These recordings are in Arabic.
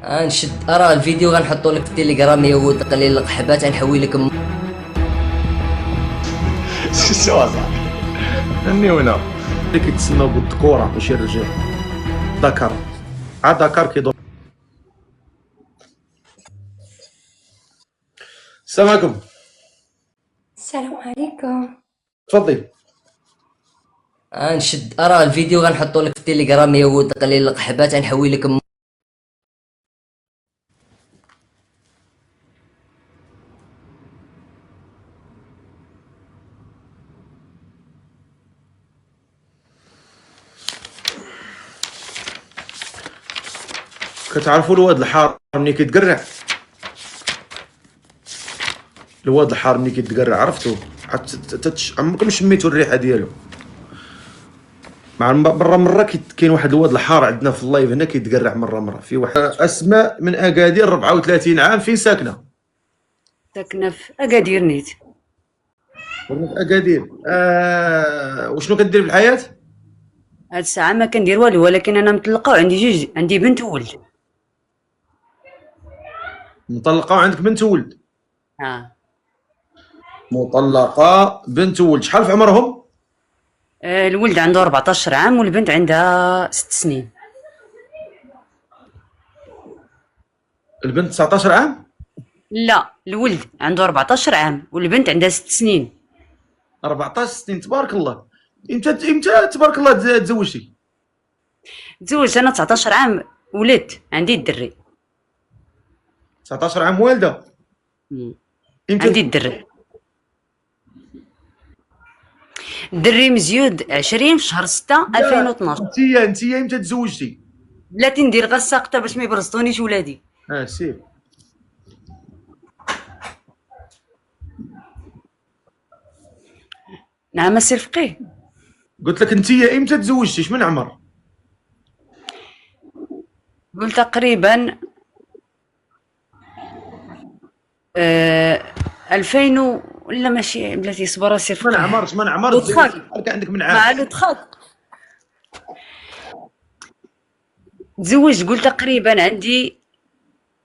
غنشد راه الفيديو غنحطو لك في التليجرام يا ولد قليل القحبات غنحوي لك شو اصاحبي هني هنا اللي كيتسناو بالذكوره ماشي الرجال. دكار عاد دكار كيدور. السلام عليكم. السلام عليكم. تفضلي. غنشد راه الفيديو غنحطو لك في التليجرام يا ولد قليل القحبات غنحوي لك كتعرفوا الواد الحار ملي كيتقرع؟ الواد الحار ملي كيتقرع عرفتو؟ عمركم شميتوا الريحه ديالو؟ مع مره كاين واحد الواد الحار عندنا في اللايف هنا كيتقرع مره في واحد. اسماء من اكادير 34 عام. فين ساكنه؟ ساكنه في اكادير نيت. في اكادير. وشنو كدير في الحياه؟ هاد الساعه ما كندير والو، ولكن انا مطلقه وعندي جوج، عندي بنت وولد. مطلقه وعندك بنت وولد؟ مطلقه بنت وولد. شحال في عمرهم؟ الولد عنده 14 عام والبنت عندها 6 سنين. البنت 19 عام؟ لا، الولد عنده 14 عام والبنت عندها 6 سنين. 14 سنين تبارك الله. امتى تبارك الله تزوجتي؟ تزوجت انا 19 عام، ولدت عندي الدري. 19 عام والده؟ عندي الدري مزيود 20 في شهر 6 2012. انت امتى تزوجتي؟ بلاتي ندير غير الساقطه باش ما يبرزطونيش ولادي. سير. نعم السي فقيه. قلت لك انت امتى تزوجتي؟ شمن عمر؟ قلت تقريبا 2000 ولا ماشي بلاتي صبر السي فقيه. شمن عمر تزوجت عندك من عام؟ مع لوتخاك تزوجت قلت تقريبا عندي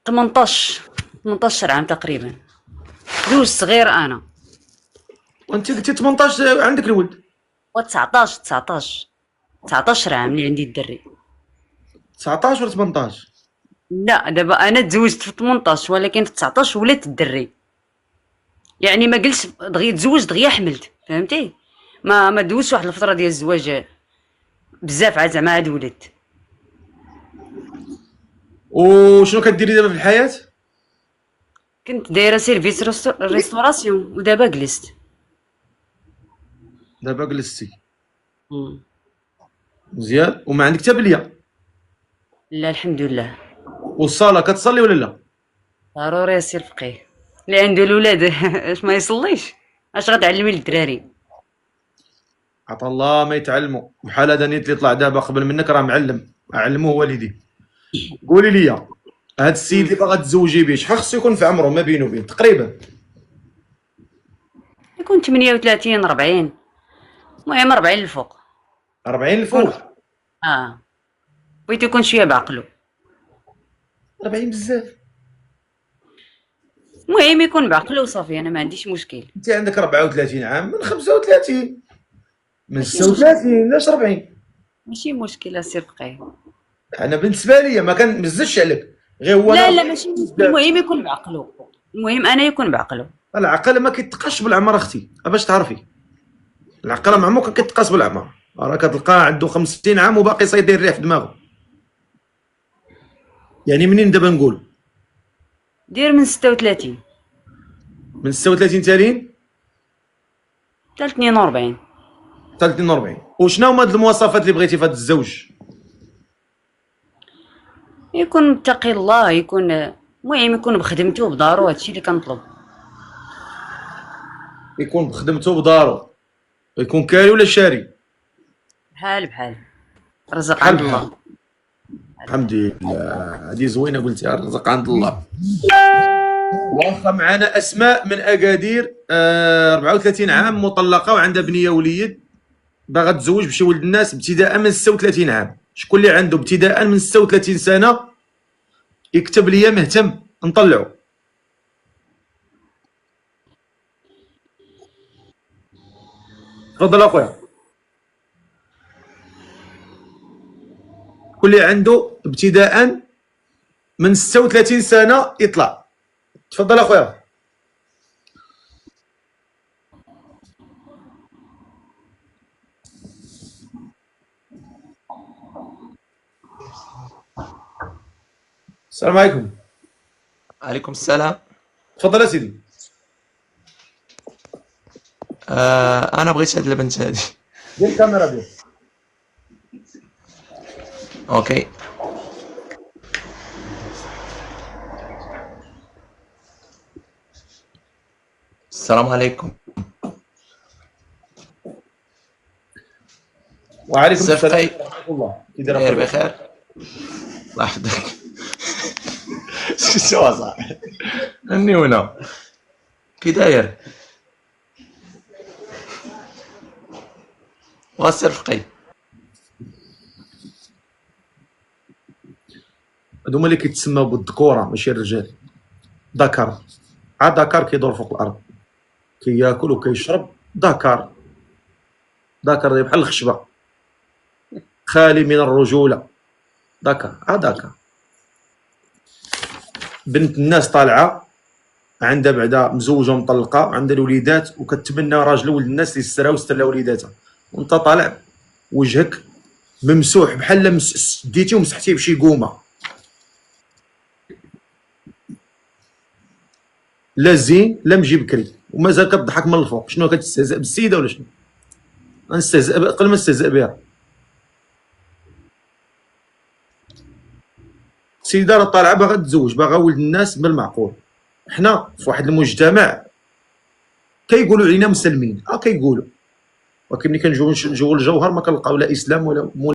18 عام تقريبا. زوج صغير انا. وانت قلتي 18 عندك الولد؟ و 19 عام اللي عندي الدري. 19 ولا 18؟ لا دابا انا تزوجت في 18 ولكن في 19 ولدت الدري. يعني ما قلتش دغيا تزوجت دغيا حملت، فهمتي؟ ما دوزش واحد الفتره ديال الزواج بزاف عاد زعما عاد ولدت. وشنو كديري دابا في الحياه؟ كنت دايره سيرفيس ريستوراسيون ودابا جلست. دابا جلستي. مزيان. وما عندك حتى بليه؟ لا الحمد لله. والصلاه كتصلي ولا لا؟ ضروري السي الفقيه، اللي عنده الولاد اش ما يصليش اش غتعلمي للدراري؟ عطا الله ما يتعلموا. بحال هذا نيت اللي طلع دابا قبل منك راه معلم، علموه والديه. قولي لي هاد السيد اللي باغا تزوجي به شحال خصو يكون في عمره ما بينه وبين تقريبا؟ يكون 38 40، المهم 40 الفوق. 40 الفوق؟ بغيت يكون شويه بعقلو. 40 بزاف. المهم يكون بعقلو وصافي، انا ما عنديش مشكل. انت عندك 34 عام، من 35 من 36 علاش 40؟ ماشي مشكل السي فقيه. انا بالنسبه لي ما كنمزجش عليك، غير هو لا ماشي مشكل، المهم يكون بعقلو. المهم انا يكون بعقلو. العقل ما كيتقاش بالعمر اختي، باش تعرفي العقل ما عمرو كيتقاس بالعمر. راه كتلقاه عنده 50 عام وباقي صايدير الريح في دماغه. يعني منين دابا نقول؟ دير من 36. من 36 تالين؟ حتى 42. حتى 42. وشنو هما هاد المواصفات اللي بغيتي في هاد الزوج؟ يكون متقي الله، يكون المهم يكون بخدمته بدارو، هادشي اللي كنطلب. يكون بخدمته بدارو. يكون كاري ولا شاري؟ بحال رزق عند الله. الحمد لله. هذه زوينه قلتي، الرزق عند الله. واخا معنا اسماء من اكادير 34 عام، مطلقه وعندها بنيه وليد، باغا تزوج بشي ولد الناس ابتداء من 36 عام. شكون اللي عنده ابتداء من 36 سنه يكتب لي مهتم نطلعو. تفضل اخويا. واللي عنده ابتداء من 36 سنه يطلع. تفضل اخويا. السلام عليكم. عليكم السلام. تفضل يا سيدي. انا بغيت هاد البنت هادي. دير الكاميرا ديالك. اوكي. السلام عليكم. وعليكم السلام صافي. ورحمه الله. كي داير داير اخويا؟ بخير. الله يحفظك. شو صاحبي؟ اني هنا. كي داير؟ واسير فقي. هادو هما اللي كيتسماو بالذكوره ماشي الرجال. ذكر. عاد ذكر كيدور فوق الارض كياكل وكيشرب. ذكر ذكر بحال الخشبه خالي من الرجوله. ذكر ذكر. بنت الناس طالعه عندها بعدا مزوجه ومطلقه عندها الوليدات وكتمنى راجل ولد الناس اللي يسترها ويستر لها وليداتها، وانت طالع وجهك ممسوح بحال ديتي ومسحتيه بشي قومه. لا زين لا مجي بكري ومازال كتضحك من الفوق. شنو كتستهزئ بالسيده ولا شنو؟ غنستهزئ قل ما نستهزئ بها. السيده راه طالعه باغا تتزوج باغا ولد الناس بالمعقول. حنا في واحد المجتمع كيقولوا علينا مسلمين كيقولوا، ولكن ملي كنجيو نجيو للجوهر ما كنلقاو لا اسلام ولا